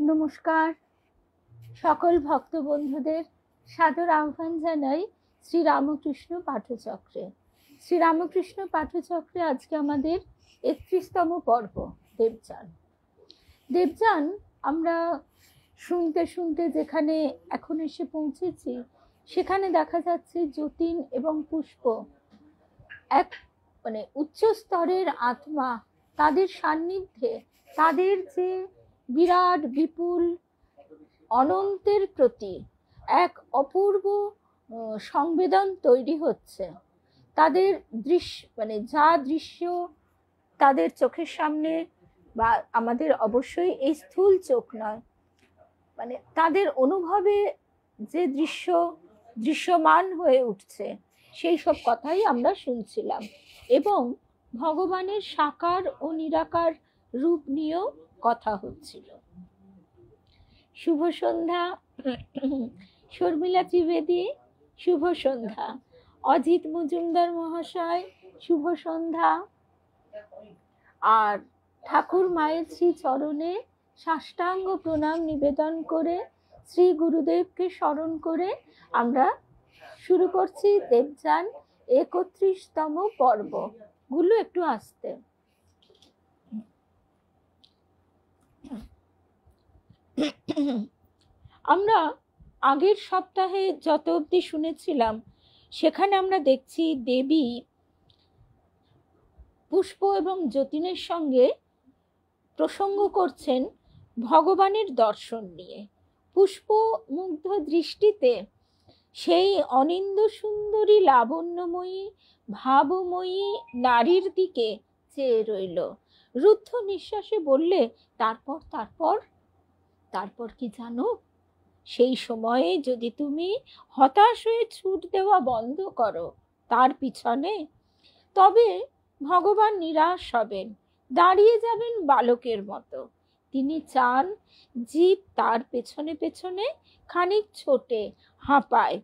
নমস্কার, সকল ভক্ত বন্ধুদের সাদর আহ্বান জানাই শ্রী রামকৃষ্ণ পাঠচক্রে। শ্রী রামকৃষ্ণ পাঠচক্রে আজকে আমাদের 31তম পর্ব দেবযান। দেবযান আমরা শুনতে শুনতে যেখানে এখন এসে পৌঁছেছি, সেখানে দেখা যাচ্ছে যতীন এবং পুষ্প এক উচ্চ স্তরের আত্মা, তাদের সান্নিধ্যে তাদের যে বিরাট বিপুল অনন্তের প্রতি এক অপূর্ব সংবেদন তৈরি হচ্ছে। তাদের দৃশ্য যা দৃশ্য তাদের চোখের সামনে, বা আমাদের অবশ্যই এই স্থূল চোখ নয়, তাদের অনুভবে যে দৃশ্যমান হয়ে উঠছে, সেই সব কথাই আমরা শুনছিলাম। এবং ভগবানের সাকার ও নিরাকার রূপ নিয়েও কথা হচ্ছিল। শুভ সন্ধ্যা শর্মিলা ত্রিবেদী, শুভ সন্ধ্যা অজিত মজুমদার মহাশয়, শুভ সন্ধ্যা। আর ঠাকুর মায়ের শ্রী চরণে সাষ্টাঙ্গ প্রণাম নিবেদন করে শ্রী গুরুদেবকে স্মরণ করে আমরা শুরু করছি দেবযান 31তম পর্ব। গুলো একটু আসতে। আমরা আগের সপ্তাহে যত অবধি শুনেছিলাম, সেখানে আমরা দেখছি দেবী পুষ্প এবং যতীনের সঙ্গে প্রসঙ্গ করছেন ভগবানের দর্শন নিয়ে। পুষ্প মুগ্ধ দৃষ্টিতে সেই অনিন্দ সুন্দরী লাবণ্যময়ী ভাবময়ী নারীর দিকে চেয়ে রইল। রুদ্ধ নিঃশ্বাসে বললে, তারপর তারপর তারপর কি জানো? সেই সময়ে যদি তুমি হতাশ হয়ে ছুট দেওয়া বন্ধ করো তার পিছনে, তবে ভগবান নিরাশ হবেন, দাঁড়িয়ে যাবেন বালকের মতো। তিনি চান জীব তার পেছনে পেছনে খানিক ছোটে, হাঁপায়।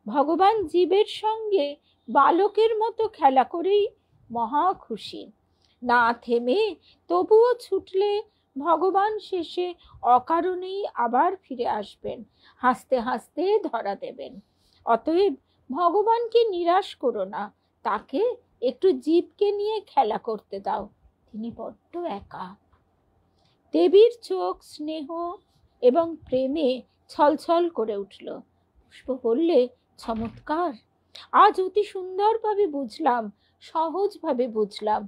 ভগবান জীবের সঙ্গে বালকের মতো খেলা করেই মহা খুশি। না থেমে তবুও ছুটলে ভগবান শেষে অকারণেই আবার ফিরে আসবেন, হাসতে হাসতে ধরা দেবেন। অতএব ভগবানকে নিরাশ করো না, তাকে একটু জীবকে নিয়ে খেলা করতে দাও, তিনি বড্ড একা। দেবীর চোখ স্নেহ এবং প্রেমে ছলছল করে উঠল। পুষ্প বললে, চমৎকার, আজ অতি সুন্দরভাবে বুঝলাম, সহজভাবে বুঝলাম।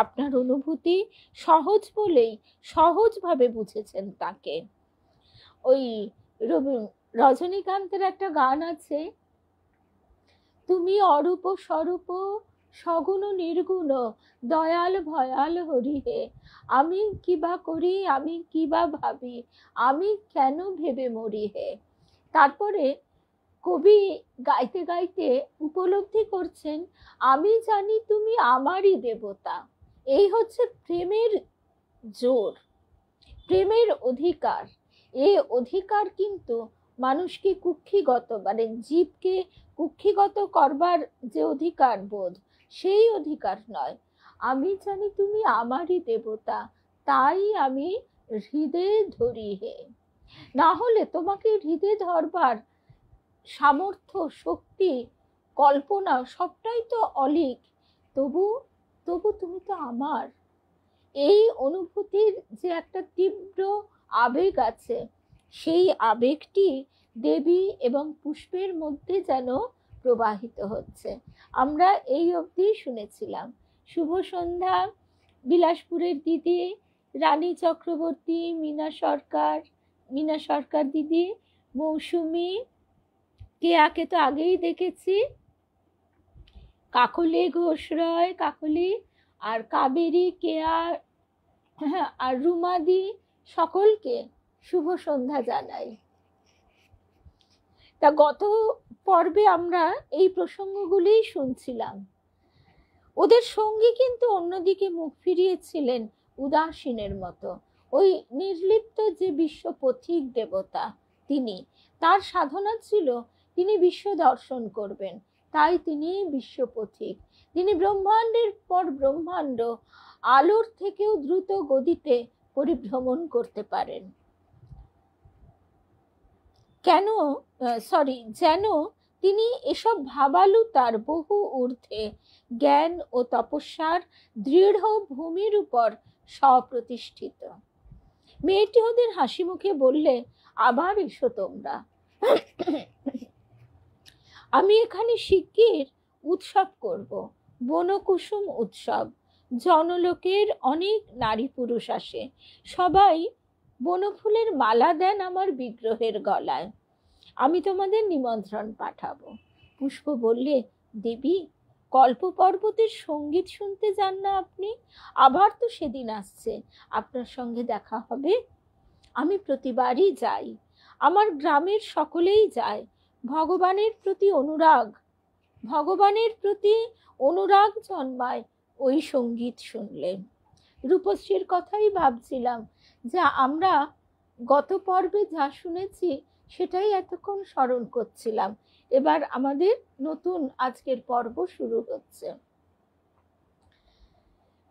আপনার অনুভূতি সহজ বলেই সহজভাবে বুঝেছেন তাকে। ওই রজনীকান্তের একটা গান আছে, তুমি অরূপ স্বরূপ সগুণ নির্গুণ দয়াল ভয়াল হরি হে, আমি কিবা করি, আমি কিবা ভাবি, আমি কেন ভেবে মরি হে। তারপরে কবি গাইতে গাইতে উপলব্ধি করছেন, আমি জানি তুমি আমারই দেবতা। এই হচ্ছে প্রেমের জোর, প্রেমের অধিকার। এই অধিকার কিন্তু মানুষকে কুক্ষিগত, জীবকে কুক্ষিগত করবার যে অধিকার বোধ, সেই অধিকার নয়। আমি জানি তুমি আমারই দেবতা, তাই আমি হৃদয়ে ধরি হে। না হলে তোমাকে হৃদয়ে ধরবার সামর্থ্য, শক্তি, কল্পনা সবটাই তো অলীক। তবু তুমি তো আমার। এই অনুভূতির যে একটা তীব্র আবেগ আছে, সেই আবেগটি দেবী এবং পুষ্পের মধ্যে যেন প্রবাহিত হচ্ছে। আমরা এই অবধি শুনেছিলাম। শুভ সন্ধ্যা বিলাসপুরের দিদি, রানী চক্রবর্তী, মিনা সরকার দিদি, মৌসুমী, কেয়াকে তো আগেই দেখেছি, কাকলি ঘোষ রয়, কাকলি, আর কাবেরী, কেয়া, আর রুমাদি, সকলকে শুভ সন্ধ্যা জানাই। তা গত পর্বে আমরা এই প্রসঙ্গগুলি শুনছিলাম। ওদের সঙ্গী কিন্তু অন্যদিকে মুখ ফিরিয়েছিলেন উদাসীনের মতো। ওই নির্লিপ্ত যে বিশ্ব পথিক দেবতা, তিনি, তার সাধনা ছিল তিনি বিশ্ব দর্শন করবেন, তাই তিনি বিশ্ব পথিক। তিনি ব্রহ্মাণ্ডের পর ব্রহ্মাণ্ড আলোর থেকেও দ্রুত গতিতে পরিভ্রমণ করতে পারেন। কেন যেন তিনি এসব ভাবালু তার বহু ঊর্ধ্বে জ্ঞান ও তপস্যার দৃঢ় ভূমির উপর স্বপ্রতিষ্ঠিত। মেয়েটি ওদের হাসি মুখে বললে, আবার এসো তোমরা, আমি এখানে শিগগির উৎসব করব, বনকুসুম উৎসব। জনলোকের অনেক নারী পুরুষ আসে, সবাই বনফুলের মালা দেন আমার বিগ্রহের গলায়। আমি তোমাদের নিমন্ত্রণ পাঠাবো। পুষ্প বললে, দেবী, কল্প পর্বতের সঙ্গীত শুনতে যান না আপনি? আবার তো সেদিন আসছে, আপনার সঙ্গে দেখা হবে। আমি প্রতিবারই যাই, আমার গ্রামের সকলেই যায়। ভগবানের প্রতি অনুরাগ জন্মায় ওই সঙ্গীত শুনলে। রূপশ্রীর কথাই ভাবছিলাম যে আমরা গত পর্বে যা শুনেছি সেটাই এতক্ষণ স্মরণ করছিলাম। এবার আমাদের নতুন আজকের পর্ব শুরু হচ্ছে।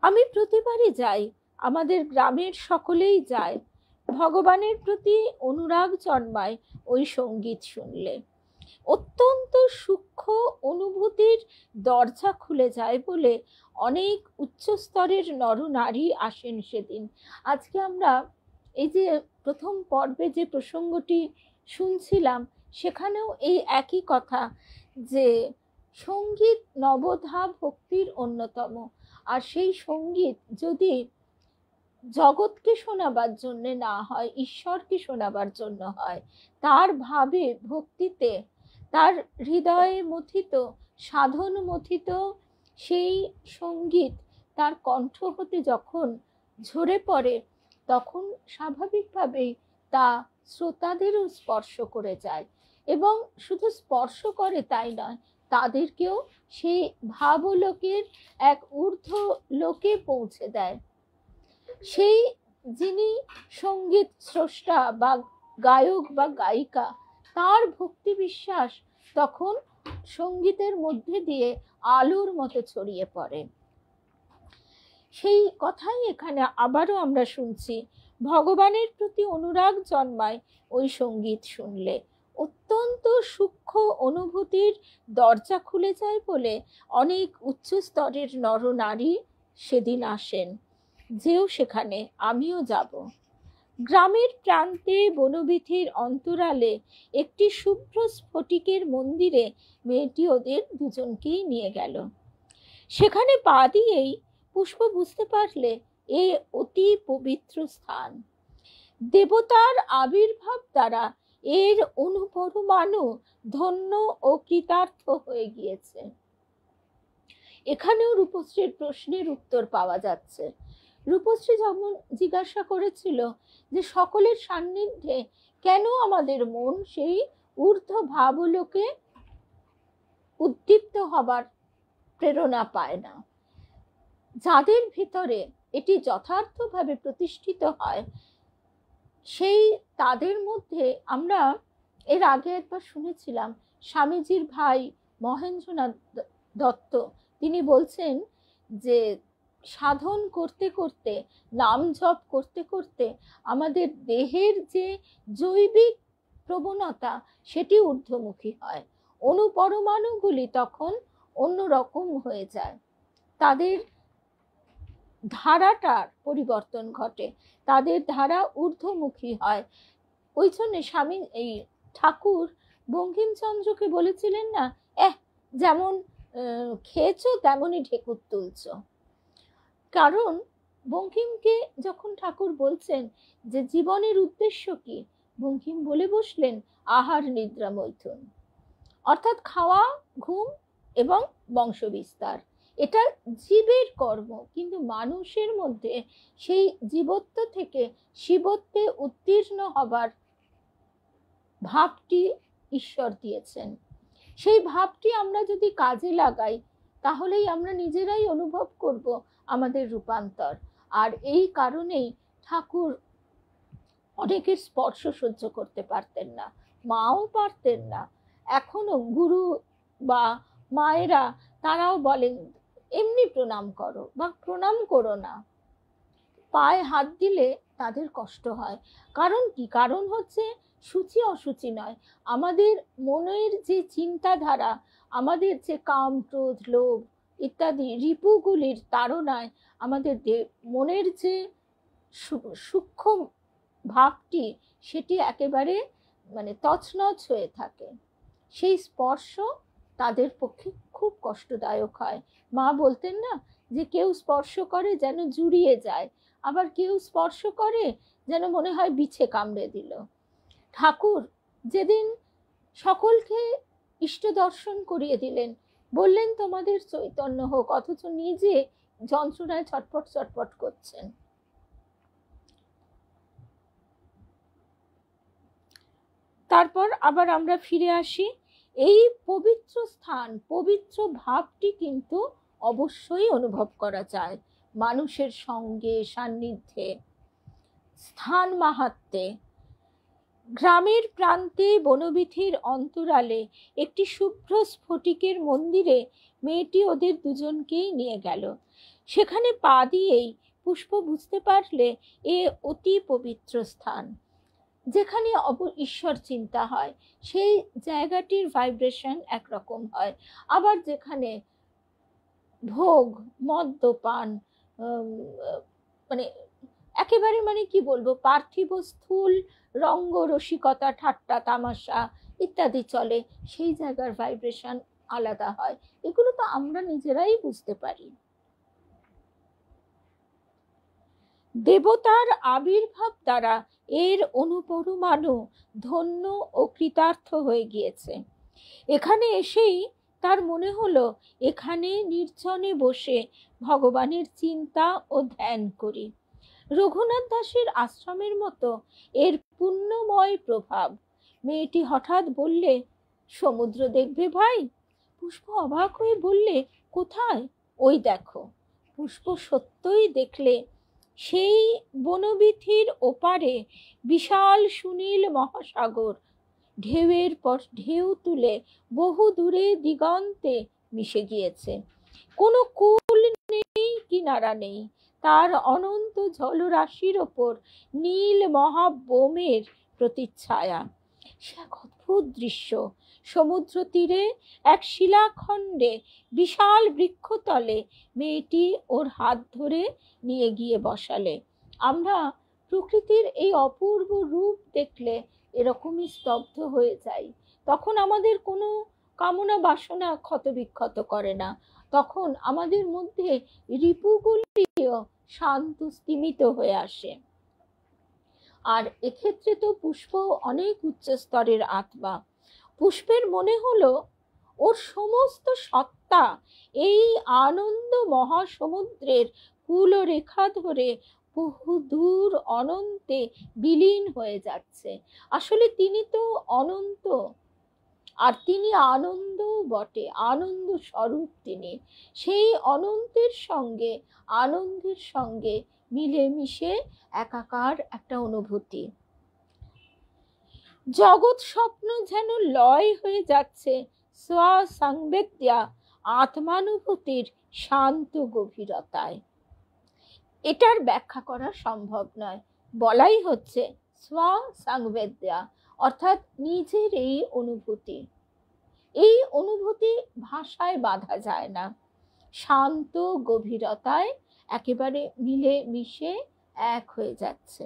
আমি প্রতিবারই যাই, আমাদের গ্রামের সকলেই যায়। ভগবানের প্রতি অনুরাগ জন্মায় ওই সঙ্গীত শুনলে। অত্যন্ত সূক্ষ্ম অনুভূতির দরজা খুলে যায় বলে অনেক উচ্চস্তরের নরনারী আসেন সেদিন। আজকে আমরা এই যে প্রথম পর্বে যে প্রসঙ্গটি শুনছিলাম সেখানেও এই একই কথা, যে সঙ্গীত নবধা ভক্তির অন্যতম। আর সেই সঙ্গীত যদি জগৎকে শোনাবার জন্য না হয়, ঈশ্বরকে শোনাবার জন্য হয়, তার ভাবে ভক্তিতে, তার হৃদয়ে মথিত, সাধন মথিত সেই সঙ্গীত তার কণ্ঠ হতে যখন ঝরে পড়ে, তখন স্বাভাবিকভাবেই তা শ্রোতাদেরও স্পর্শ করে যায়। এবং শুধু স্পর্শ করে তাই নয়, তাদেরকেও সেই ভাবলোকের এক ঊর্ধ্ব লোকে পৌঁছে দেয়। সেই যিনি সঙ্গীত স্রষ্টা বা গায়ক বা গায়িকা, তার ভক্তি বিশ্বাস তখন সঙ্গীতের মধ্যে দিয়ে আলোর মতো ছড়িয়ে পড়ে। সেই কথাই এখানে আবারও আমরা শুনছি, ভগবানের প্রতি অনুরাগ জন্মায় ওই সঙ্গীত শুনলে। অত্যন্ত সূক্ষ্ম অনুভূতির দরজা খুলে যায় বলে অনেক উচ্চ স্তরের নরনারী সেদিন আসেন। যেও সেখানে, আমিও যাব। গ্রামের প্রান্তে বনবীথির অন্তরালে একটি শুভ্র স্ফটিকের মন্দিরে মেয়েটি ওদের দুজনকেই নিয়ে গেল। সেখানে পা দিয়েই পুষ্প বুঝতে পারলে এ অতি পবিত্র স্থান। দেবতার আবির্ভাব দ্বারা এর অনুপরমাণু ধন্য ও কৃতার্থ হয়ে গিয়েছে। এখানেও রূপশ্রীর প্রশ্নের উত্তর পাওয়া যাচ্ছে। রূপশ্রী যেমন জিজ্ঞাসা করেছিল যে সকলের সান্নিধ্যে কেন আমাদের মন সেই ঊর্ধ্ব ভাবলোকে উদ্দীপ্ত হবার প্রেরণা পায় না। যাদের ভিতরে এটি যথার্থভাবে প্রতিষ্ঠিত হয়, সেই তাদের মধ্যে আমরা এর আগে একবার শুনেছিলাম স্বামীজির ভাই মহেন্দ্রনাথ দত্ত, তিনি বলছেন যে সাধন করতে করতে, নাম জপ করতে করতে আমাদের দেহের যে জৈবিক প্রবণতা সেটি ঊর্ধ্বমুখী হয়। অনুপরমাণুগুলি তখন অন্যরকম হয়ে যায়, তাদের ধারাটার পরিবর্তন ঘটে, তাদের ধারা ঊর্ধ্বমুখী হয়। ওই জন্য এই ঠাকুর বঙ্কিমচন্দ্রকে বলেছিলেন না, যেমন খেয়েছো তেমনই ঢেকুর তুলছ। কারণ বঙ্কিমকে যখন ঠাকুর বলছেন যে জীবনের উদ্দেশ্য কি, বঙ্কিম বলে বসলেন আহার নিদ্রা মৈথুন, অর্থাৎ খাওয়া, ঘুম এবং বংশবিস্তার। এটা জীবের কর্ম, কিন্তু মানুষের মধ্যে সেই জীবত্ব থেকে শিবত্বে উত্তীর্ণ হবার ভাবটি ঈশ্বর দিয়েছেন। সেই ভাবটি আমরা যদি কাজে লাগাই, তাহলেই আমরা নিজেরাই অনুভব করব আমাদের রূপান্তর। আর এই কারণেই ঠাকুর অনেকের স্পর্শ সহ্য করতে পারতেন না, মাও পারতেন না। এখনো গুরু বা মায়েরা তারাও বলেন এমনি প্রণাম করো বা প্রণাম করো না, পায়ে হাত দিলে তাদের কষ্ট হয়। কারণ কি? কারণ হচ্ছে সূচি অসুচি নয়, আমাদের মনের যে চিন্তাধারা, আমাদের যে কাম ক্রোধ লোভ ইত্যাদি রিপুগুলির তাড়নায় আমাদের মনের যে সূক্ষ্ম ভাবটি সেটি একেবারে মানে তছনছ হয়ে থাকে। সেই স্পর্শ তাদের পক্ষে খুব কষ্টদায়ক হয়। মা বলতেন না যে কেউ স্পর্শ করে যেন জুড়িয়ে যায়, আবার কেউ স্পর্শ করে যেন মনে হয় বিছে কামড়ে দিল। ঠাকুর যেদিন সকলকে ইষ্ট দর্শন করিয়ে দিলেন, বললেন তোমাদের চৈতন্য হোক, অথচ নিজে যন্ত্রণায় ছটফট ছটফট করছেন। তারপর আবার আমরা ফিরে আসি। এই পবিত্র স্থান, পবিত্র ভাবটি কিন্তু অবশ্যই অনুভব করা যায় মানুষের সঙ্গে, সান্নিধ্যে, স্থান মাহাত্ম্যে। গ্রামের প্রান্তে বনবীথির অন্তরালে একটি শুভ্র স্ফটিকের মন্দিরে মেয়েটি ওদের দুজনকেই নিয়ে গেল। সেখানে পা দিয়েই পুষ্প বুঝতে পারলে এ অতি পবিত্র স্থান, যেখানে ঈশ্বর চিন্তা হয়, সেই জায়গাটির ভাইব্রেশন একরকম হয়। আবার যেখানে ভোগ মদ্যপান, মানে একেবারে মানে কি বলবো, পার্থিব স্থূল রঙ্গ রসিকতা ঠাট্টা তামাশা ইত্যাদি চলে, সেই জায়গার ভাইব্রেশন আলাদা হয়। এগুলো তো আমরা নিজেরাই বুঝতে পারি। দেবতার আবির্ভাব দ্বারা এর অনুপরমাণু ধন্য ও কৃতার্থ হয়ে গিয়েছে। এখানে এসেই তার মনে হলো এখানে নির্জনে বসে ভগবানের চিন্তা ও ধ্যান করি। রঘুনাথ দাসের আশ্রমের মতো এর পুণ্যময় প্রভাব। মেয়েটি হঠাৎ বললে, সমুদ্র দেখবে ভাই? পুষ্প অবাক হয়ে বললে, কোথায়? ওই দেখো। পুষ্প সত্যই দেখলে সেই বনবীথির ওপারে বিশাল সুনীল মহাসাগর ঢেউয়ের পর ঢেউ তুলে বহু দূরে দিগন্তে মিশে গিয়েছে। কোনো কূল নেই, কিনারা নেই, তার অনন্ত জলরাশির ওপর নীল মহাবোমের প্রতিচ্ছায়া। সে এক অদ্ভুত দৃশ্য। সমুদ্র তীরে এক শিলাখণ্ডে বিশাল বৃক্ষতলে মেয়েটি ওর হাত ধরে নিয়ে গিয়ে বসালে। আমরা প্রকৃতির এই অপূর্ব রূপ দেখলে এরকমই স্তব্ধ হয়ে যাই। তখন আমাদের কোনো কামনা বাসনা ক্ষতবিক্ষত করে না, তখন আমাদের মধ্যে রিপুগুলিও শান্ত স্তিমিত হয়ে আসে। আর এক্ষেত্রে তো পুষ্প অনেক উচ্চ স্তরের আত্মা। পুষ্পের মনে হলো ওর সমস্ত সত্তা এই আনন্দ মহাসমুদ্রের কুলরেখা ধরে বহু দূর অনন্তে বিলীন হয়ে যাচ্ছে। আসলে তিনি তো অনন্ত, আর তিনি আনন্দ বটে, আনন্দ স্বরূপ তিনি। সেই অনন্তের সঙ্গে আনন্দের সঙ্গে মিলেমিশে একাকার একটা অনুভূতি। জগৎ স্বপ্ন যেন লয় হয়ে যাচ্ছে স্বসংবেদ্যা আত্মানুভূতির শান্ত গভীরতায়। এটার ব্যাখ্যা করা সম্ভব নয়, বলাই হচ্ছে স্বসংবেদ্যা, অর্থাৎ নিজের এই অনুভূতি। এই অনুভূতি ভাষায় বাঁধা যায় না, শান্ত গভীরতায় একেবারে মিলে মিশে এক হয়ে যাচ্ছে।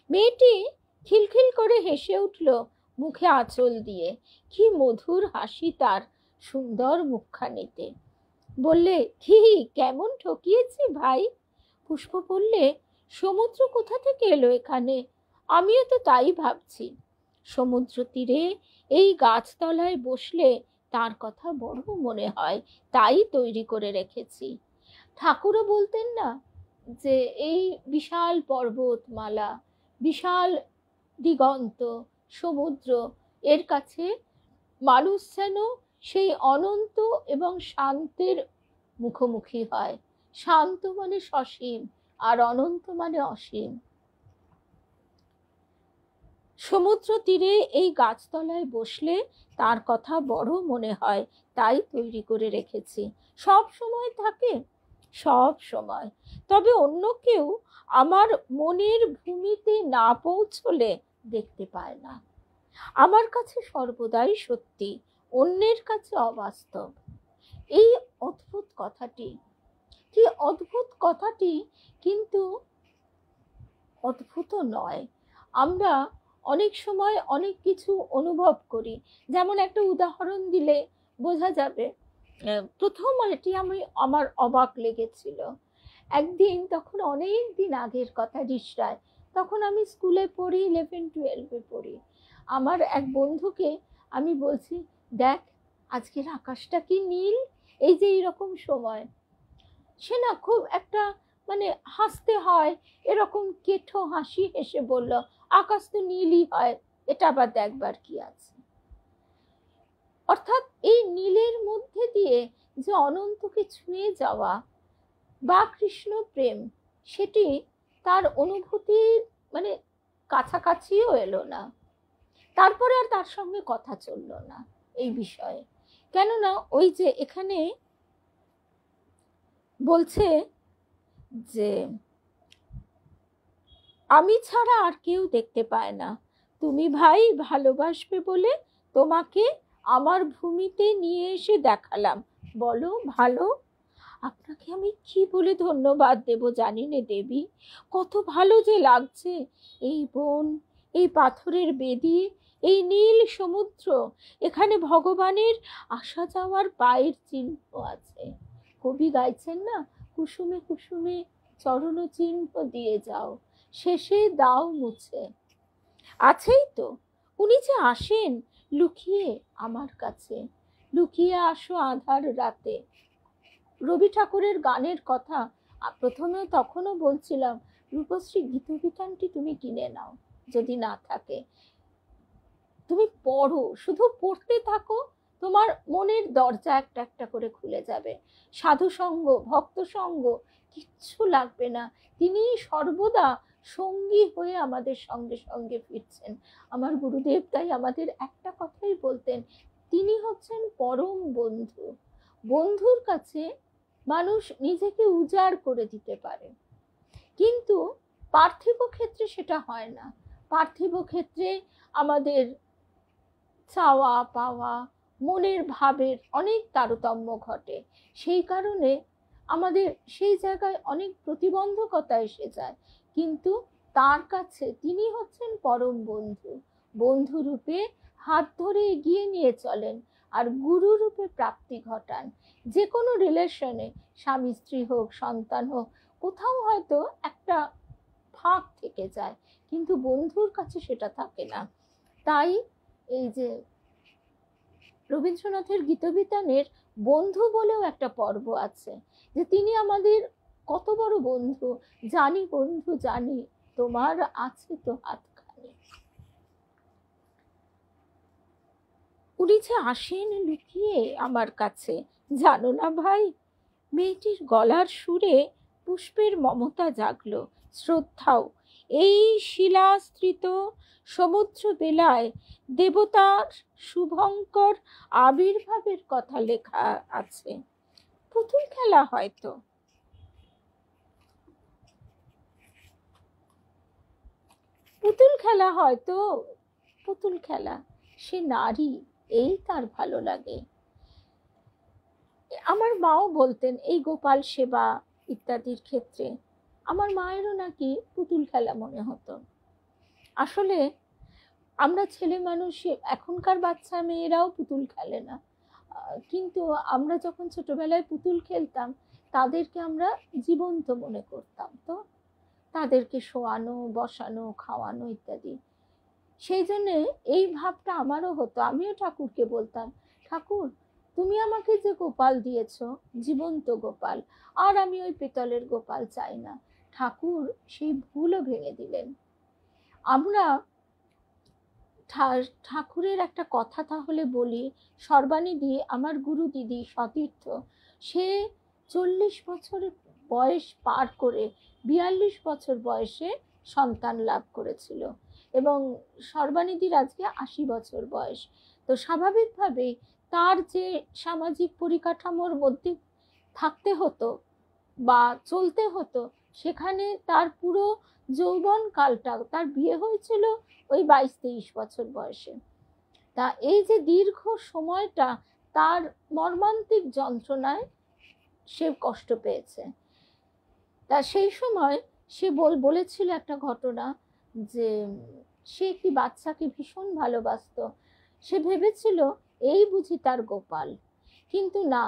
মেয়েটি খিলখিল করে হেসে উঠল মুখে আঁচল দিয়ে। কি মধুর হাসি তার সুন্দর মুখখানিতে। বললে, কি কেমন ঠকিয়েছি ভাই? পুষ্প বললে, সমুদ্র কোথা থেকে এলো এখানে? আমিও তো তাই ভাবছি। সমুদ্র তীরে এই গাছতলায় বসলে তার কথা বড় মনে হয়, তাই তৈরি করে রেখেছি। ঠাকুরও বলতেন না যে এই বিশাল পর্বতমালা, বিশাল দিগন্ত, সমুদ্র, এর কাছে মানুষ যেন সেই অনন্ত এবং শান্তের মুখোমুখি হয়। শান্ত মানে সসীম, আর অনন্ত মানে অসীম। সমুদ্র তীরে এই গাছতলায় বসলে তার কথা বড় মনে হয়, তাই তৈরি করে রেখেছি। সব সময় থাকে সব সময়। তবে অন্য কেউ আমার মনের ভূমিতে না পৌঁছলে দেখতে পায় না। আমার কাছে সর্বদাই সত্যি, অন্যের কাছে অবাস্তব। এই অদ্ভুত কথাটি, কি অদ্ভুত কথাটি, কিন্তু অদ্ভুত নয়। আমরা অনেক সময় অনেক কিছু অনুভব করি। যেমন একটা উদাহরণ দিলে বোঝা যাবে। প্রথম এটি আমার অবাক লেগেছিল একদিন, তখন অনেক দিন আগের কথা, রিসরায়। তখন আমি স্কুলে পড়ি, 11-12 পড়ি। আমার এক বন্ধুকে আমি বলছি, দেখ আজকের আকাশটা কি নীল। এই যে এইরকম সময়, সে না খুব একটা মানে হাসতে হয় এরকম কেঠো হাসি হেসে বলল, আকাশ তো নীলই হয়, এটা আবার দেখবার কি আছে। অর্থাৎ এই নীলের মধ্যে দিয়ে যে অনন্তকে ছুঁয়ে যাওয়া বা কৃষ্ণ প্রেম, সেটি তার অনুভূতির মানে কাছাকাছিও এলো না। তারপরে আর তার সঙ্গে কথা চললো না এই বিষয়ে। কেননা ওই যে এখানে বলছে যে আমি ছাড়া আর কেউ দেখতে পায় না, তুমি ভাই ভালোবাসবে বলে তোমাকে আমার ভূমিতে নিয়ে এসে দেখালাম, বলো ভালো। আপনাকে আমি কি বলে ধন্যবাদ দেব জানি না দেবী, কত ভালো যে লাগছে। এই বন, এই পাথরের বেদি, এই নীল সমুদ্র, এখানে ভগবানের আসা যাওয়ার পায়ের চিহ্ন আছে। কবি গাইছেন না, কুসুমে কুসুমে চরণ চিহ্ন দিয়ে যাও, শেষে দাও মুছে। আছেই তো, উনি যে আসেন লুকিয়ে আমার কাছে, লুকিয়ে আসো আধার রাতে। রবি ঠাকুরের গানের কথা প্রথমে তখনও বলছিলাম, রূপশ্রী গীতবিতানটি তুমি কিনে নাও, যদি না থাকে তুমি পড়ো, শুধু পড়তে থাকো, তোমার মনের দরজা একটা একটা করে খুলে যাবে। সাধু সঙ্গ, ভক্ত সঙ্গ কিচ্ছু লাগবে না, তিনি সর্বদা সঙ্গী হয়ে আমাদের সঙ্গে সঙ্গে ফিরছেন। আমার গুরুদেব তাই আমাদের একটা কথাই বলতেন, তিনি হচ্ছেন পরম বন্ধু। বন্ধুর কাছে মানুষ নিজেকে উজাড় করে দিতে পারে, কিন্তু পার্থিব ক্ষেত্রে সেটা হয় না। পার্থিব ক্ষেত্রে আমাদের চাওয়া পাওয়া, মনের ভাবের অনেক তারতম্য ঘটে। সেই কারণে আমাদের সেই জায়গায় অনেক প্রতিবন্ধকতা এসে যায়। কিন্তু তার কাছে তিনি হচ্ছেন পরম বন্ধু, বন্ধু রূপে হাত ধরে এগিয়ে নিয়ে চলেন আর গুরু রূপে প্রাপ্তি ঘটান। যে কোনো রিলেশনে, স্বামী স্ত্রী হোক, সন্তান হোক, কোথাও হয়তো একটা ফাঁক থেকে যায়, কিন্তু বন্ধুর কাছে সেটা থাকে না। তাই এই যে রবীন্দ্রনাথের গীতবিতানের বন্ধু বলেও একটা পর্ব আছে, যে তিনি আমাদের কত বড় বন্ধু। জানি বন্ধু জানি, তোমার আছে তো হাতখানি। উনি যে আসেন লুকিয়ে আমার কাছে, জানো না ভাই। মেয়েটির গলার সুরে পুষ্পের মমতা জাগলো, শ্রদ্ধাও। এই শিলাস্ত্রিত সমুদ্র বেলায় দেবতার শুভঙ্কর আবির্ভাবের কথা লেখা আছে। পুতুল খেলা হয়তো, পুতুল খেলা হয়তো, পুতুল খেলা। সে নারী, এই তার ভালো লাগে। আমার মাও বলতেন এই গোপাল সেবা ইত্যাদির ক্ষেত্রে আমার মায়েরও নাকি পুতুল খেলা মনে হতো। আসলে আমরা ছেলে মানুষ, এখনকার বাচ্চা মেয়েরাও পুতুল খেলে না, কিন্তু আমরা যখন ছোটবেলায় পুতুল খেলতাম তাদেরকে আমরা জীবন্ত মনে করতাম। তো তাদেরকে শোয়ানো, বসানো, খাওয়ানো ইত্যাদি। সেই জন্যে এই ভাবটা আমারও হতো। আমিও ঠাকুরকে বলতাম, ঠাকুর তুমি আমাকে যে গোপাল দিয়েছ, জীবন্ত গোপাল, আর আমি ওই পিতলের গোপাল চাই না। ঠাকুর সেই ভুলও ভেঙে দিলেন। আমরা ঠাকুরের একটা কথা তাহলে বলি। সর্বানিধি আমার গুরু দিদি সতীর্থ, সে 40 বছর বয়স পার করে 42 বছর বয়সে সন্তান লাভ করেছিল, এবং সর্বানিধির আজকে 80 বছর বয়স। তো স্বাভাবিকভাবেই তার যে সামাজিক পরিকাঠামোর মধ্যে থাকতে হতো, বা চলতে হতো, সেখানে তার পুরো যৌবন কালটা, তার বিয়ে হয়েছিল ওই 22-23 বছর বয়সে। তা এই যে দীর্ঘ সময়টা তার মর্মান্তিক যন্ত্রণায় সে কষ্ট পেয়েছে। তা সেই সময় সে বলেছিল একটা ঘটনা, যে সে একটি বাচ্চাকে ভীষণ ভালোবাসতো। সে ভেবেছিল এই বুঝি তার গোপাল, কিন্তু না,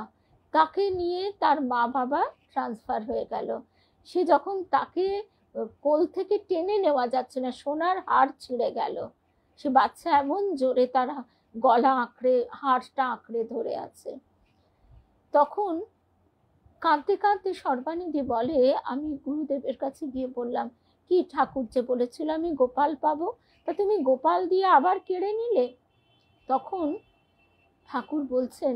তাকে নিয়ে তার মা বাবা ট্রান্সফার হয়ে গেল। সে যখন তাকে কোল থেকে টেনে নেওয়া যাচ্ছে না, সোনার হার ছিঁড়ে গেল, সে বাচ্চা এমন জোরে তার গলা আঁকড়ে, হাড়টা আঁকড়ে ধরে আছে। তখন কাঁদতে কাঁদতে সর্বানিধি বলে, আমি গুরুদেবের কাছে গিয়ে বললাম, কি ঠাকুর যে বলেছিল আমি গোপাল পাবো, তা তুমি গোপাল দিয়ে আবার কেড়ে নিলে। তখন ঠাকুর বলছেন,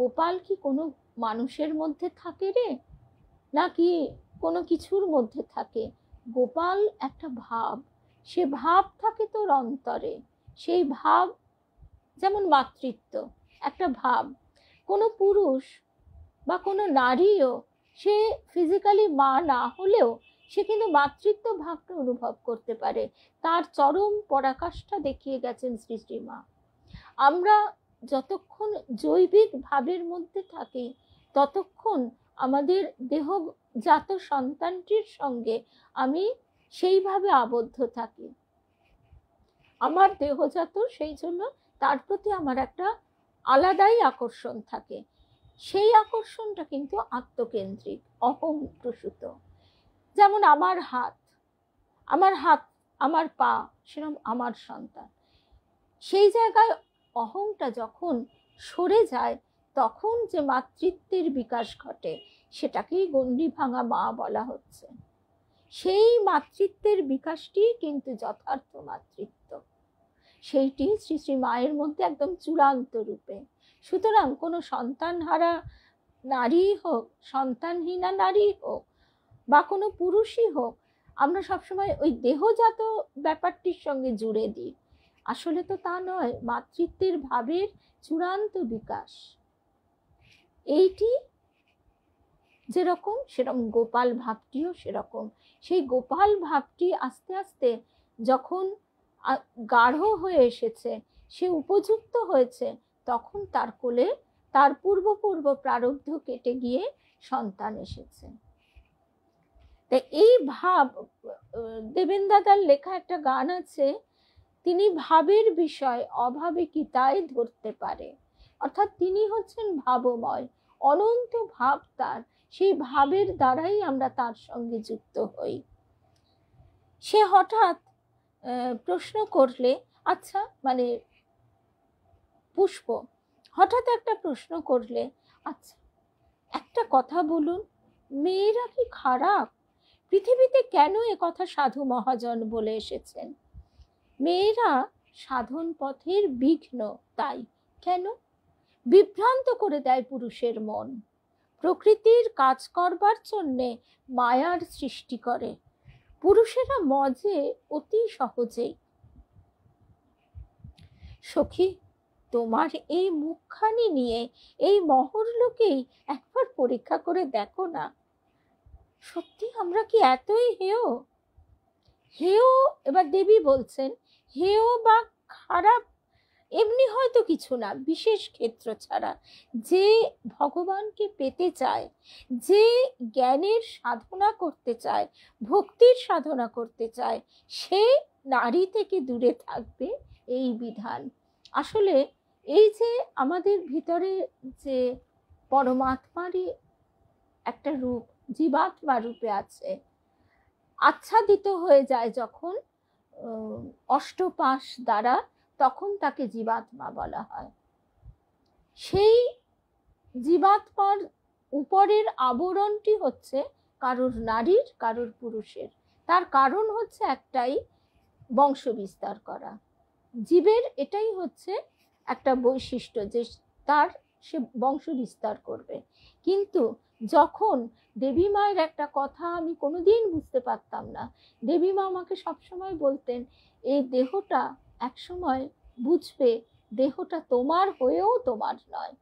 গোপাল কি কোনো মানুষের মধ্যে থাকে রে, নাকি কোনো কিছুর মধ্যে থাকে? গোপাল একটা ভাব, সে ভাব থাকে তোর অন্তরে। সেই ভাব যেমন মাতৃত্ব একটা ভাব। কোনো পুরুষ বা কোনো নারীও, সে ফিজিক্যালি মা না হলেও সে কিন্তু মাতৃত্ব ভাবটা অনুভব করতে পারে। তার চরম পরাকাষ্ঠা দেখিয়ে গেছেন শ্রী শ্রী মা। আমরা যতক্ষণ জৈবিক ভাবের মধ্যে থাকি, ততক্ষণ আমাদের দেহজাত সন্তানটির সঙ্গে আমি সেইভাবে আবদ্ধ থাকি। আমার দেহজাত, সেই জন্য তার প্রতি আমার একটা আলাদাই আকর্ষণ থাকে। সেই আকর্ষণটা কিন্তু আত্মকেন্দ্রিক, অহং প্রসূত। যেমন আমার হাত, আমার পা, সেরকম আমার সন্তান। সেই জায়গায় অহংটা যখন সরে যায়, তখন যে মাতৃত্বের বিকাশ ঘটে, সেটাকেই গণ্ডি ভাঙা মা বলা হচ্ছে। সেই মাতৃত্বের বিকাশটি কিন্তু যথার্থ মাতৃত্ব, সেইটি শ্রী শ্রী মায়ের মধ্যে একদম চূড়ান্ত রূপে। সুতরাং কোনো সন্তানহারা নারী হোক, সন্তানহীনা নারী হোক, বা কোনো পুরুষই হোক, আমরা সবসময় ওই দেহজাত ব্যাপারটির সঙ্গে জুড়ে দিই। আসলে তো তা নয়, মাতৃত্বের ভাবের চূড়ান্ত বিকাশ এইটি যেরকম, সেরকম গোপাল ভাবটিও সেরকম। সেই গোপাল ভাবটি আস্তে আস্তে যখন গাঢ় হয়ে এসেছে, সে উপযুক্ত হয়েছে, তখন তার কোলে তার পূর্ব প্রারব্ধ কেটে গিয়ে সন্তান এসেছে। তাই এই ভাব, দেবেন দাদার লেখা একটা গান আছে, তিনি ভাবের বিষয় অভাবে কি তাই ধরতে পারে। অর্থাৎ তিনি হচ্ছেন ভাবময়, অনন্ত ভাব তার, সেই ভাবের দ্বারাই আমরা তার সঙ্গে যুক্ত হই। সে হঠাৎ প্রশ্ন করলে, আচ্ছা মানে পুষ্প হঠাৎ একটা প্রশ্ন করলে, আচ্ছা একটা কথা বলুন, মেয়েরা কি খারাপ? পৃথিবীতে কেন এ কথা সাধু মহাজন বলে এসেছেন? মেয়েরা সাধন পথের বিঘ্ন, তাই কেন? বিভ্রান্ত করে দেয় পুরুষের মন, প্রকৃতির কাজ করবার জন্যে মায়ার সৃষ্টি করে। পুরুষেরা মজে অতি সহজেই। সখী, তোমার এই মুখখানি নিয়ে এই মহর্লোকেই একবার পরীক্ষা করে দেখো না, সত্যি আমরা কি এতই হেয়? হেয়, এবার দেবী বলছেন, হেয় বা খারাপ এমনি হয়তো কিছু না, বিশেষ ক্ষেত্র ছাড়া। যে ভগবানকে পেতে চায়, যে জ্ঞানের সাধনা করতে চায়, ভক্তির সাধনা করতে চায়, সে নারী থেকে দূরে থাকবে, এই বিধান। আসলে এই যে আমাদের ভিতরে যে পরমাত্মারই একটা রূপ জীবাত্মা রূপে আছে, আচ্ছাদিত হয়ে যায় যখন অষ্টপাশ দ্বারা, তখন তাকে জীবাত্মা বলা হয়। সেই জীবাত্মার উপরের আবরণটি হচ্ছে কারোর নারীর, কারোর পুরুষের। তার কারণ হচ্ছে একটাই, বংশ বিস্তার করা। জীবের এটাই হচ্ছে একটা বৈশিষ্ট্য, যে তার সে বংশ বিস্তার করবে। কিন্তু যখন দেবী মায়ের একটা কথা আমি কোনোদিন বুঝতে পারতাম না, দেবী মা আমাকে সবসময় বলতেন, এই দেহটা একসময় বুঝবে দেহটা তোমার হয়েও তোমার নয়।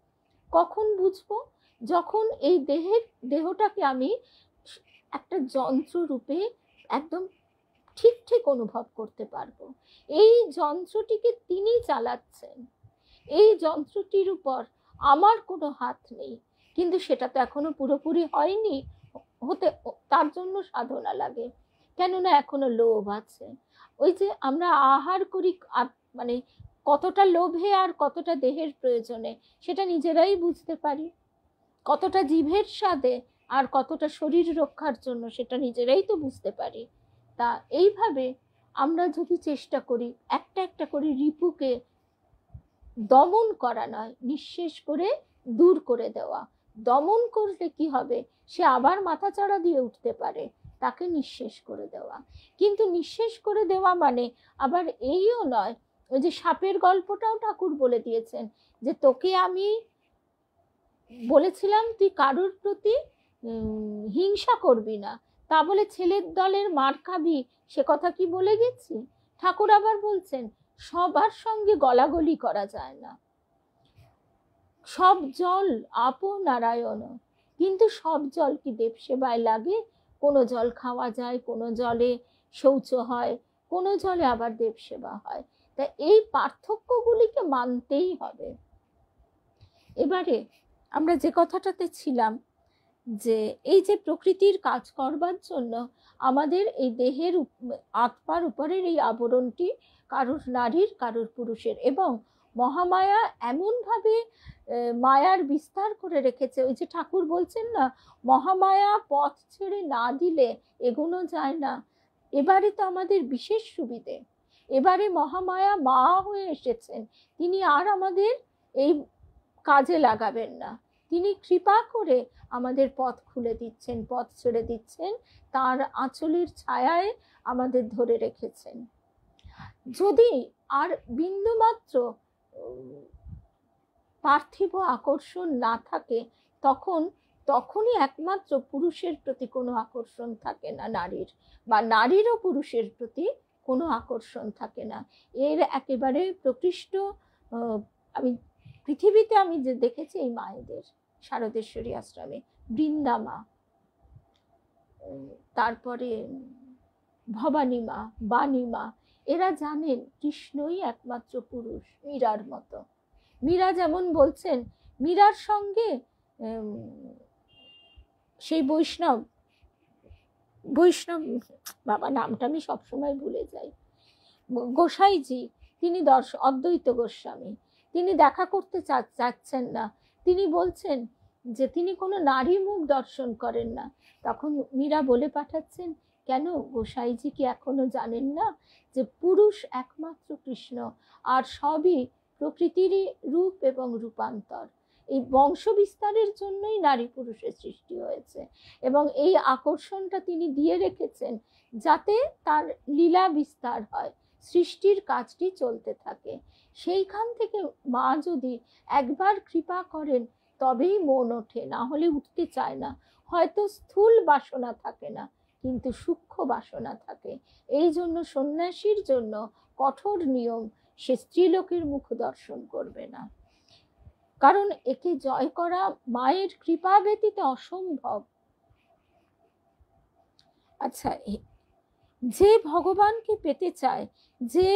কখন বুঝবো? যখন এই দেহটাকে আমি একটা যন্ত্র রূপে একদম ঠিক ঠিক অনুভব করতে পারবো। এই যন্ত্রটিকে তিনি চালাচ্ছেন, এই যন্ত্রটির উপর আমার কোনো হাত নেই, কিন্তু সেটা তো এখনো পুরোপুরি হয়নি। হতে তার জন্য সাধনা লাগে, কেননা এখনো লোভ আছে। ওই যে আমরা আহার করি, মানে কতটা লোভে আর কতটা দেহের প্রয়োজনে সেটা নিজেরাই বুঝতে পারি, কতটা জিভের স্বাদে আর কতটা শরীর রক্ষার জন্য সেটা নিজেরাই তো বুঝতে পারি। তা এইভাবে আমরা যদি চেষ্টা করি একটা একটা করে রিপুকে দমন করা নয়, নিঃশেষ করে দূর করে দেওয়া। দমন করলে কি হবে, সে আবার মাথাচাড়া দিয়ে উঠতে পারে, তাকে নিঃশেষ করে দেওয়া। কিন্তু নিঃশেষ করে দেওয়া মানে আবার এইও নয়, ওই যে সাপের গল্পটাও ঠাকুর বলে দিয়েছেন, যে তোকে আমি বলেছিলাম তুই কারোর প্রতি হিংসা করবি না, তা বলে ছেলের দলের মার খাবি, সে কথা কি বলে গেছি? ঠাকুর আবার বলছেন সবার সঙ্গে গলাগলি করা যায় না, সব জল আপো নারায়ণ। কিন্তু সব জল কি দেব সেবায় লাগে? কোনো জল খাওয়া যায়, কোনো জলে শৌচ হয়, কোনো জলে আবার দেব সেবা হয়। তা এই পার্থক্যগুলিকে মানতেই হবে। এবারে আমরা যে কথাটাতে ছিলাম, যে এই যে প্রকৃতির কাজ করবার জন্য আমাদের এই দেহের আত্মার উপরের এই আবরণটি কারোর নারীর কারোর পুরুষের, এবং মহামায়া এমনভাবে মায়ার বিস্তার করে রেখেছে। ওই যে ঠাকুর বলছেন না, মহামায়া পথ ছেড়ে না দিলে এগোনো যায় না। এবারে তো আমাদের বিশেষ সুবিধে, এবারে মহামায়া মা হয়ে এসেছেন, তিনি আর আমাদের এই কাজে লাগাবেন না, তিনি কৃপা করে আমাদের পথ খুলে দিচ্ছেন, পথ ছেড়ে দিচ্ছেন, তার আঁচলের ছায়ায় আমাদের ধরে রেখেছেন। যদি আর বিন্দুমাত্র পার্থিব আকর্ষণ না থাকে, তখনই একমাত্র পুরুষের প্রতি কোনো আকর্ষণ থাকে না নারীর, বা নারীরও পুরুষের প্রতি কোনো আকর্ষণ থাকে না। এর একেবারে প্রকৃষ্ট আমি পৃথিবীতে আমি যে দেখেছি এই মায়েদের, শারদেশ্বরী আশ্রমে বৃন্দা মা, তারপরে ভবানী মা, বাণী মা, এরা জানেন কৃষ্ণই একমাত্র পুরুষ, মীরার মতো। মীরা যেমন বলছেন, মীরার সঙ্গে সেই বৈষ্ণব বাবা নামটা আমি সবসময় ভুলে যাই, গোসাইজি, তিনি অদ্বৈত গোস্বামী, তিনি দেখা করতে চাচ্ছেন না। তিনি বলছেন যে তিনি কোনো নারী মুখ দর্শন করেন না। তখন মীরা বলে পাঠাচ্ছেন, কেন গোসাইজি কি এখনো জানেন না যে পুরুষ একমাত্র কৃষ্ণ, আর সবই প্রকৃতিরই রূপ এবং রূপান্তর। এই বংশ বিস্তারের জন্যই নারী পুরুষের সৃষ্টি হয়েছে, এবং এই আকর্ষণটা তিনি দিয়ে রেখেছেন যাতে তার লীলা বিস্তার হয়, সৃষ্টির কাজটি চলতে থাকে। সেইখান থেকে মা যদি একবার কৃপা করেন তবেই মন ওঠে, না হলে উঠতে চায় না। হয়তো স্থূল বাসনা থাকে না, কিন্তু সূক্ষ্ম বাসনা থাকে। এই জন্য সন্ন্যাসীর জন্য কঠোর নিয়ম, সে স্ত্রীলোকের মুখ দর্শন করবে না, কারণ একে জয় করা মায়ের কৃপা ব্যতীত অসম্ভব। আচ্ছা, যে ভগবানকে পেতে চায়, যে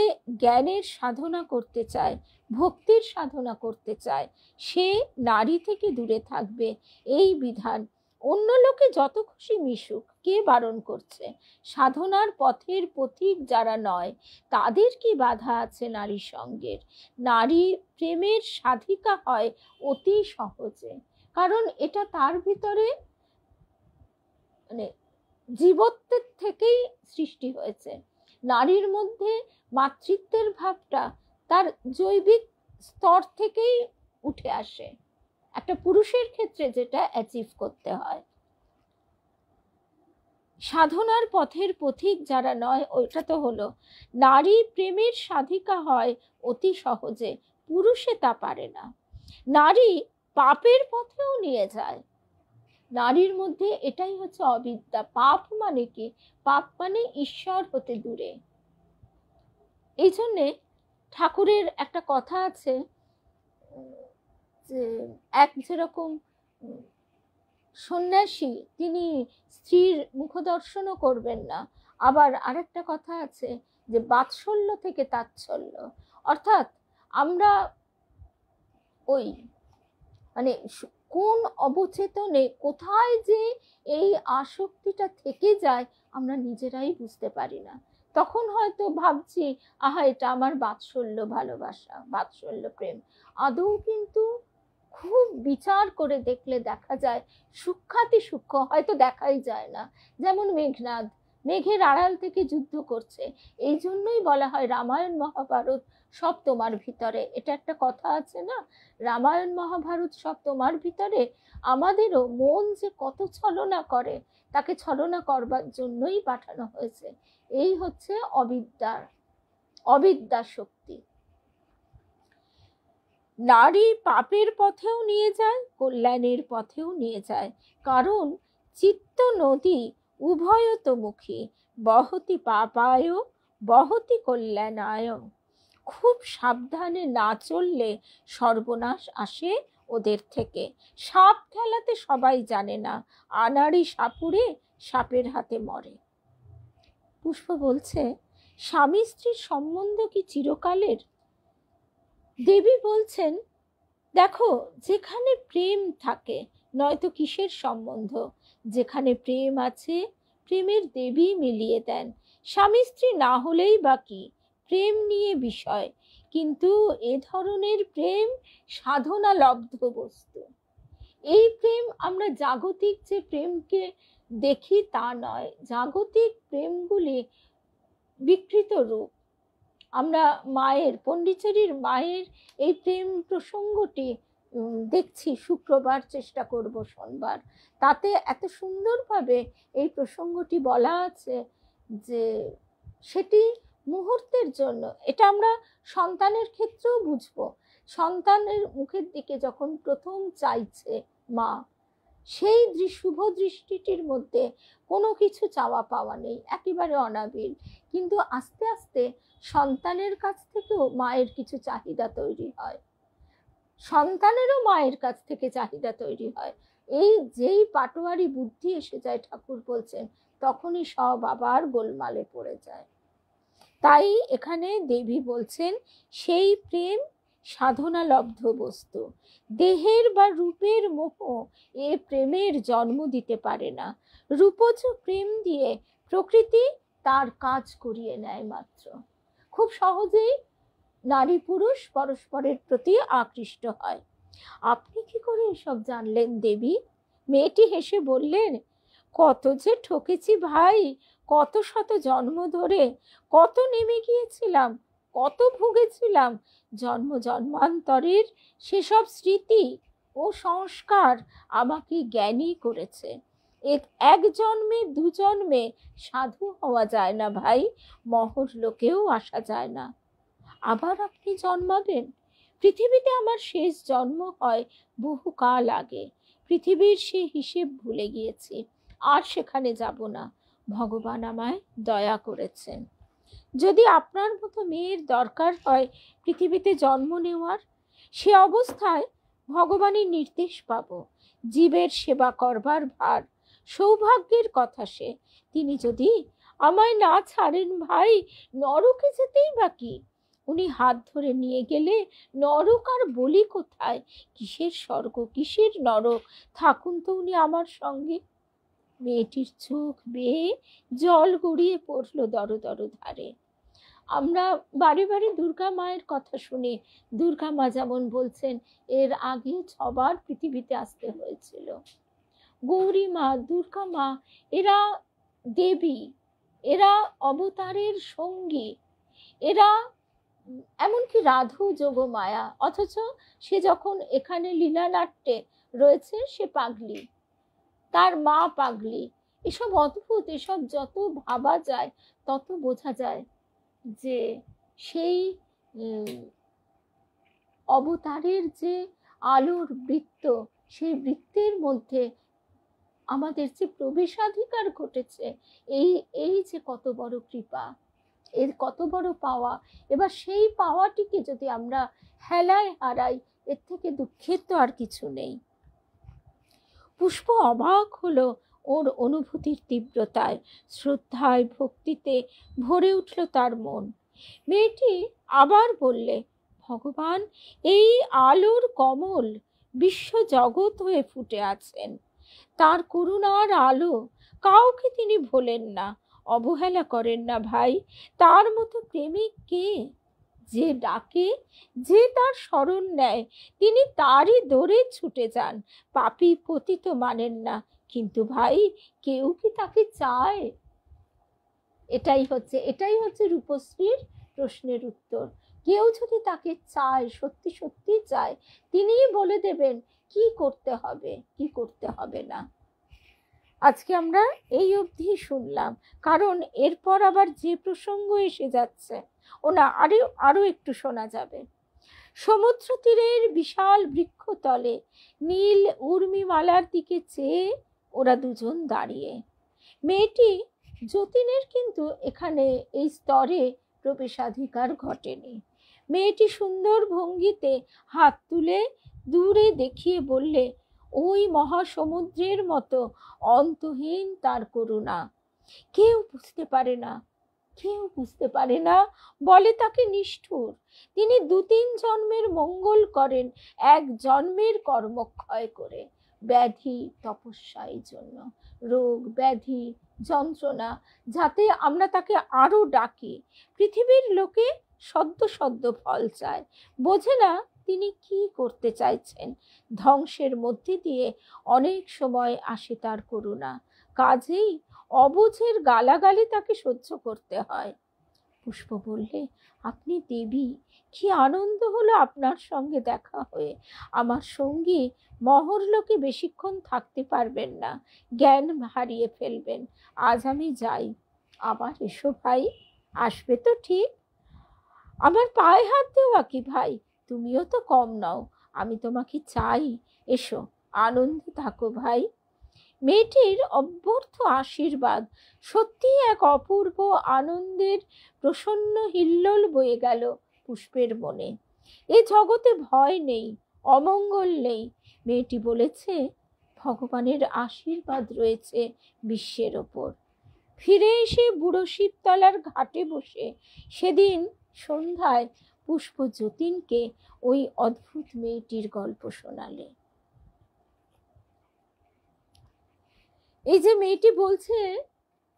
জ্ঞানের সাধনা করতে চায়, ভক্তির সাধনা করতে চায়, সে নারী থেকে দূরে থাকবে, এই বিধান। অন্য লোকে যত খুশি মিশুক, কে বারণ করছে? সাধনার পথের পথিক যারা নয়, তাদের কি বাধা আছে নারী সঙ্গের? নারী প্রেমের সাধিকা হয় অতি সহজে, কারণ এটা তার ভিতরে মানে জীবত্বের থেকেই সৃষ্টি হয়েছে। নারীর মধ্যে মাতৃত্বের ভাবটা তার জৈবিক স্তর থেকেই উঠে আসে, একটা পুরুষের ক্ষেত্রে যেটা অ্যাচিভ করতে হয়। সাধনার পথের পথিক যারা নয়, ওইটা তো হলো নারী প্রেমের সাধিকা হয় অতি সহজে, পুরুষে তা পারে না। নারী পাপের পথেও নিয়ে যায়। নারীর মধ্যে এটাই হচ্ছে অবিদ্যা। পাপ মানে কি? পাপ মানে ঈশ্বর হতে দূরে। এই জন্যে ঠাকুরের একটা কথা আছে যে, এক যেরকম সন্ন্যাসী, তিনি স্ত্রীর মুখদর্শনও করবেন না। আবার আরেকটা কথা আছে যে বাৎসল্য থেকে তাচ্ছল্য, অর্থাৎ আমরা ওই মানে কোন অবচেতনে কোথায় যে এই আসক্তিটা থেকে যায় আমরা নিজেরাই বুঝতে পারি না। তখন হয়তো ভাবছি আহা এটা আমার বাৎসল্য ভালোবাসা, বাৎসল্য প্রেম। আদৌ কিন্তু খুব বিচার করে দেখলে দেখা যায় সূক্ষ্মাতি সূক্ষ্ম হয়তো দেখাই যায় না। যেমন মেঘনাদ মেঘের আড়াল থেকে যুদ্ধ করছে, এই জন্যই বলা হয় রামায়ণ মহাভারত সব তোমার ভিতরে। এটা একটা কথা আছে না, রামায়ণ মহাভারত সব তোমার ভিতরে। আমাদেরও মন যে কত ছলনা করে, তাকে ছলনা করবার জন্যই পাঠানো হয়েছে। এই হচ্ছে অবিদ্যা শক্তি। নারী পাপের পথেও নিয়ে যায়, কল্যাণের পথেও নিয়ে যায়, কারণ চিত্ত নদী উভয়তমুখী, বহতি পাপায় বহতি কল্যাণায়। খুব সাবধানে না চললে সর্বনাশ আসে ওদের থেকে। সাপ খেলাতে সবাই জানে না, আনাড়ি সাপুড়ে সাপের হাতে মরে। পুষ্প বলছে স্বামী স্ত্রীর সম্বন্ধ কি চিরকালের? দেবী বলছেন দেখো, যেখানে প্রেম থাকে নয়তো কিসের সম্বন্ধ, যেখানে প্রেম আছে প্রেমের দেবী মিলিয়ে দেন। স্বামী স্ত্রী না হলেই বা কি, প্রেম নিয়ে বিষয়, কিন্তু এ ধরনের প্রেম সাধনা লব্ধ বস্তু। এই প্রেম আমরা জাগতিক যে প্রেমকে দেখি তা নয়, জাগতিক প্রেমগুলি বিকৃত রূপ। আমরা মায়ের পণ্ডিচেরির মায়ের এই প্রেম প্রসঙ্গটি দেখছি, শুক্রবার চেষ্টা করব শনিবার, তাতে এত সুন্দরভাবে এই প্রসঙ্গটি বলা আছে যে সেটি মুহূর্তের জন্য। এটা আমরা সন্তানের ক্ষেত্রেও বুঝবো। সন্তানের মুখের দিকে যখন প্রথম চাইছে মা, সেই শুভ দৃষ্টিটির মধ্যে কোনো কিছু চাওয়া পাওয়া নেই, একেবারে অনাবিল। কিন্তু আস্তে আস্তে সন্তানের কাছ থেকেও মায়ের কিছু চাহিদা তৈরি হয়, সন্তানেরও মায়ের কাছ থেকে চাহিদা তৈরি হয়। এই যেই পাটোয়ারি বুদ্ধি এসে যায়, ঠাকুর বলছেন, তখনই সব আবার গোলমালে পড়ে যায়। তাই এখানে দেবী বলছেন সেই প্রেম সাধনা লব্ধ বস্তু। দেহের বা রূপের মোহ এ প্রেমের জন্ম দিতে পারে না। রূপজ প্রেম দিয়ে প্রকৃতি তার কাজ করিয়ে নেয় মাত্র। খুব সহজেই নারী পুরুষ পরস্পরের প্রতি আকৃষ্ট হয়। আপনি কি করে এসব জানলেন দেবী? মেয়েটি হেসে বললেন, কত যে ঠকেছি ভাই, কত শত জন্ম ধরে কত নেমে গিয়েছিলাম, কত ভুগেছিলাম। জন্ম জন্মান্তরের সেসব স্মৃতি ও সংস্কার আমাকে জ্ঞানী করেছে। এক জন্মে দু জন্মে সাধু হওয়া যায় না ভাই, মহর লোকেও আসা যায় না। আবার আপনি জন্মাবেন? পৃথিবীতে আমার শেষ জন্ম হয় বহুকাল আগে। পৃথিবীর সে হিসেব ভুলে গিয়েছি, আর সেখানে যাব না। ভগবান আমায় দয়া করেছেন। যদি আপনার মতো মেয়ের দরকার হয় পৃথিবীতে জন্ম নেওয়ার, সে অবস্থায় ভগবানের নির্দেশ পাব। জীবের সেবা করবার ভার সৌভাগ্যের কথা সে। তিনি যদি আমায় না ছাড়েন ভাই, নরকে যেতেই বা কি? উনি হাত ধরে নিয়ে গেলে নরক আর বলি কোথায়? কিসের স্বর্গ, কিসের নরক? থাকুন তো উনি আমার সঙ্গে। মেয়েটির চোখ বেয়ে জল গড়িয়ে পড়লো দর দর ধারে। আমরা বারে বারে দুর্গা মায়ের কথা শুনি। দুর্গা মা যেমন বলছেন এর আগে 6 বার পৃথিবীতে আসতে হয়েছিল। গৌরী মা, দুর্গা মা, এরা দেবী, এরা অবতারের সঙ্গী, এরা এমনকি রাধু যোগমায়া, অথচ সে যখন এখানে লীলানাট্যে রয়েছে সে পাগলি, তার মা পাগলি। এসব অদ্ভুত, এসব যত ভাবা যায় তত বোঝা যায় যে সেই অবতারের যে আলোর বৃত্ত, সেই বৃত্তের মধ্যে আমাদের যে প্রবেশাধিকার ঘটেছে, এই যে কত বড় কৃপা, এর কত বড় পাওয়া। এবার সেই পাওয়াটিকে যদি আমরা হেলায় হারাই, এর থেকে দুঃখের তো আর কিছু নেই। পুষ্প অবাক হলো ওর অনুভূতির তীব্রতায়, শ্রদ্ধায়, ভক্তিতে ভরে উঠল তার মন। মেয়েটি আবার বললে, ভগবান এই আলোর কমল বিশ্ব জগৎ হয়ে ফুটে আছেন। তার করুণার আলো কাউকে তিনি ভোলেন না, অবহেলা করেন না ভাই। তার মতো প্রেমিক কে? যে ডাকে, যে তার শরণ নেয়, তিনি তারই দৌড়ে ছুটে যান। পাপী পতিত মানেন না, কিন্তু ভাই কেউ কি তাকে চায়? এটাই হচ্ছে রূপশ্রীর প্রশ্নের উত্তর। কেউ যদি তাকে চায়, সত্যি সত্যি চায়, তিনিই বলে দেবেন কি করতে হবে, কি করতে হবে না। আজকে আমরা এই অবধি শুনলাম, কারণ এরপর আবার যে প্রসঙ্গ এসে যাচ্ছে ওনা আরো একটু শোনা যাবে। সমুদ্র তীরের বিশাল বৃক্ষতলে নীল উর্মিমালার দিকে চেয়ে ওরা দুজন দাঁড়িয়ে। মেয়েটি যতীনের কিন্তু এখানে এই স্তরে প্রবেশাধিকার ঘটেনি। মেয়েটি সুন্দর ভঙ্গিতে হাত তুলে দূরে দেখিয়ে বললে, ওই মহাসমুদ্রের মতো অন্তহীন তার করুণা। কেউ বুঝতে পারে না, কেউ বুঝতে পারে না, বলে তাকে নিষ্ঠুর। তিনি 2-3 জন্মের মঙ্গল করেন এক জন্মের কর্মক্ষয় করে। ব্যাধি তপস্যার জন্য, রোগ ব্যাধি যন্ত্রণা, যাতে আমরা তাকে আরো ডাকি। পৃথিবীর লোকে সদ্য সদ্য ফল চায়, বোঝে না তিনি কি করতে চাইছেন। ধ্বংসের মধ্যে দিয়ে অনেক সময় আসে তার করুণা, কাজেই অবুঝের গালাগালি তাকে সহ্য করতে হয়। পুষ্প বললে, আপনি দেবী, কি আনন্দ হলো আপনার সঙ্গে দেখা হয়ে। আমার সঙ্গী মহরলোকে বেশিক্ষণ থাকতে পারবেন না, জ্ঞান হারিয়ে ফেলবেন। আজ আমি যাই, আবার এসো ভাই। আসবে তো ঠিক? আমার পায়ে হাত দেওয়া কি ভাই? তুমিও তো কম নাও, আমি তোমাকে চাই, এসো, আনন্দে থাকো ভাই। মেয়েটির অভ্যর্থ আশীর্বাদ সত্যি এক অপূর্ব আনন্দের প্রসন্ন হিল্লোল বয়ে গেল পুষ্পের মনে। এ জগতে ভয় নেই, অমঙ্গল নেই। মেয়েটি বলেছে, ভগবানের আশীর্বাদ রয়েছে বিশ্বের ওপর। ফিরে এসে বুড়ো শিবতলার ঘাটে বসে সেদিন সন্ধ্যায় পুষ্প যতীনকে ওই অদ্ভুত মেয়েটির গল্প শোনালে। এই যে মেয়েটি বলছে,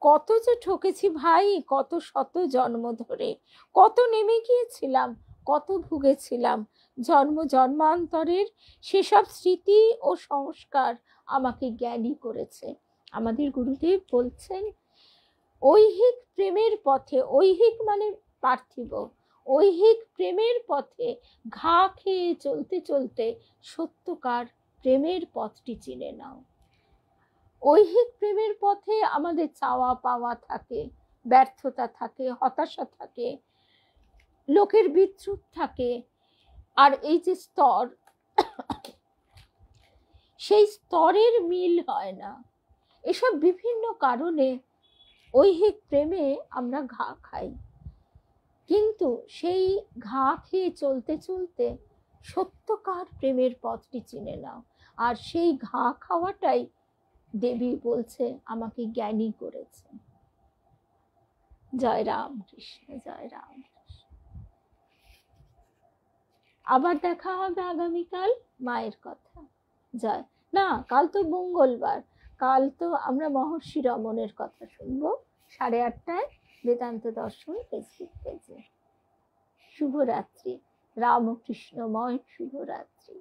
কত যে ঠকেছি ভাই, কত শত জন্ম ধরে, কত নেমে গিয়েছিলাম, কত ভুগেছিলাম। জন্ম জন্মান্তরের সেসব স্মৃতি ও সংস্কার আমাকে জ্ঞানী করেছে। আমাদের গুরুদেব বলছেন, ঐহিক প্রেমের পথে, ঐহিক মানে পার্থিব, ঐহিক প্রেমের পথে ঘা খেয়ে চলতে চলতে সত্যকার প্রেমের পথটি চিনে নাও। ঐহিক প্রেমের পথে আমাদের চাওয়া পাওয়া থাকে, ব্যর্থতা থাকে, হতাশা থাকে, লোকের বিদ্রুপ থাকে, আর এই যে স্তর, সেই স্তরের মিল হয় না। এসব বিভিন্ন কারণে ঐহিক প্রেমে আমরা ঘা খাই। কিন্তু সেই ঘা খেয়ে চলতে চলতে সত্যকার প্রেমের পথটি চিনে নাও। আর সেই ঘা খাওয়াটাই দেবী বলছে আমাকে জ্ঞানী করেছে। জয় রাম কৃষ্ণ, জয় রাম কৃষ্ণ। আবার দেখা হবে আগামীকাল মায়ের কথা। জয় না, কাল তো মঙ্গলবার, কাল তো আমরা মহর্ষি রমনের কথা শুনবো 8:30টায় বেদান্ত দর্শন ফেসবুক পেজে। শুভরাত্রি, রামকৃষ্ণময় শুভরাত্রি।